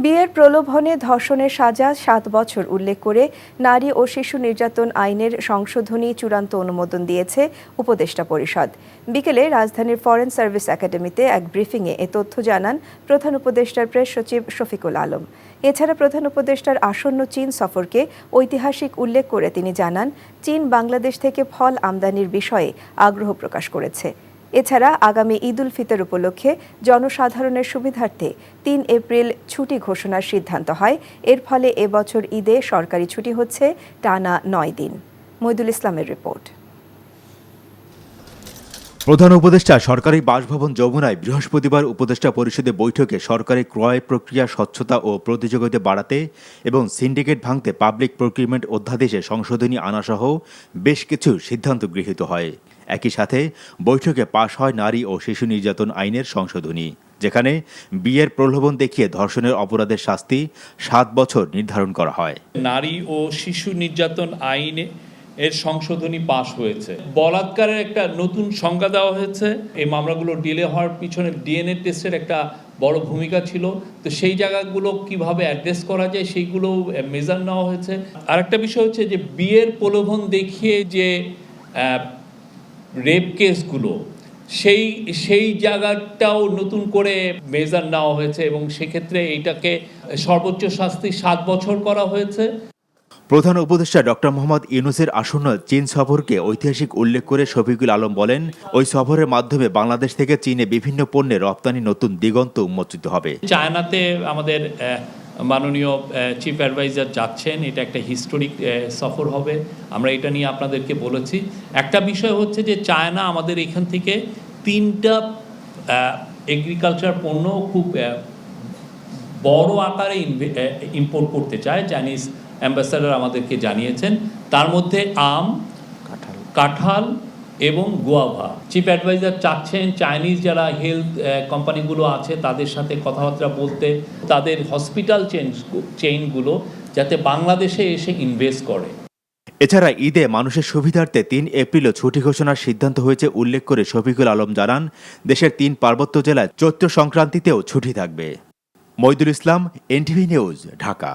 বিয়ের প্রলোভনে ধর্ষণের সাজা ৭ বছর উল্লেখ করে নারী ও শিশু নির্যাতন আইনের সংশোধনী চূড়ান্ত অনুমোদন দিয়েছে উপদেষ্টা পরিষদ। বিকেলে রাজধানীর ফরেন সার্ভিস একাডেমিতে এক ব্রিফিংয়ে এ তথ্য জানান প্রধান উপদেষ্টার প্রেস সচিব শফিকুল আলম। এছাড়া প্রধান উপদেষ্টার আসন্ন চীন সফরকে ঐতিহাসিক উল্লেখ করে তিনি জানান, চীন বাংলাদেশ থেকে ফল আমদানির বিষয়ে আগ্রহ প্রকাশ করেছে। এছাড়া আগামী ঈদ উল ফিতর উপলক্ষে জনসাধারণের সুবিধার্থে ৩ এপ্রিল ছুটি ঘোষণার সিদ্ধান্ত হয়। এর ফলে এবছর ঈদে সরকারি ছুটি হচ্ছে টানা ৯ দিন। মইদুল ইসলামের রিপোর্ট। প্রধান উপদেষ্টা সরকারি বাসভবন যমুনায় বৃহস্পতিবার উপদেষ্টা পরিষদের বৈঠকে সরকারি ক্রয় প্রক্রিয়া স্বচ্ছতা ও প্রতিযোগিতা বাড়াতে এবং সিন্ডিকেট ভাঙতে পাবলিক প্রকিউরমেন্ট অধ্যাদেশে সংশোধনী আনাসহ বেশ কিছু সিদ্ধান্ত গৃহীত হয়। একই সাথে বৈঠকে পাশ হয় নারী ও শিশু নির্যাতন আইনের সংশোধনী, যেখানে বিয়ের প্রলোভন দেখিয়ে ধর্ষণের অপরাধের শাস্তি ৭ বছর নির্ধারণ করা হয়। নারী ও শিশু নির্যাতন আইনে এর সংশোধনী পাশ হয়েছে। বলাৎকারের একটা নতুন সংজ্ঞা দেওয়া হয়েছে। এই মামলাগুলো ডিলে হওয়ার পিছনে ডিএনএ টেস্টের একটা বড় ভূমিকা ছিল। তো সেই জায়গাগুলো কিভাবে অ্যাড্রেস করা যায় সেইগুলো মেজার নেওয়া হয়েছে। আরেকটা বিষয় হচ্ছে যে বিয়ের প্রলোভন দেখিয়ে যে রেপ কেসগুলো সেই জায়গাটাও নতুন করে মেজার নেওয়া হয়েছে এবং সেক্ষেত্রে এইটাকে সর্বোচ্চ শাস্তি ৭ বছর করা হয়েছে। প্রধান উপদেষ্টা ডক্টর মোহাম্মদ ইউনূসের আসন্ন চীন সফরকে ঐতিহাসিক উল্লেখ করে শফিকুল আলম বলেন, ওই সফরের মাধ্যমে বাংলাদেশ থেকে চীনে বিভিন্ন পণ্যের রপ্তানি নতুন দিগন্ত উন্মোচিত হবে। চায়নাতে আমাদের মাননীয় চিফ অ্যাডভাইজার যাচ্ছেন, এটা একটা হিস্টোরিক সফর হবে। আমরা এটা নিয়ে আপনাদেরকে বলেছি। একটা বিষয় হচ্ছে যে চায়না আমাদের এখান থেকে 3টা এগ্রিকালচার পণ্য খুব বড় আকারে ইম্পোর্ট করতে চায়। চাইনিজ অ্যাম্বাসাডার আমাদেরকে জানিয়েছেন, তার মধ্যে আম, কাঁঠাল এবং গোয়াভা। চিফ অ্যাডভাইজার চাচ্ছেন চাইনিজ যারা হেলথ কোম্পানিগুলো আছে তাদের সাথে কথাবার্তা বলতে, তাদের হসপিটাল চেইনগুলো যাতে বাংলাদেশে এসে ইনভেস্ট করে। এছাড়া ঈদে মানুষের সুবিধার্থে ৩ এপ্রিলও ছুটি ঘোষণার সিদ্ধান্ত হয়েছে উল্লেখ করে শফিকুল আলম জানান, দেশের 3 পার্বত্য জেলায় চৈত্র সংক্রান্তিতেও ছুটি থাকবে। মইদুল ইসলাম, এনটিভি নিউজ, ঢাকা।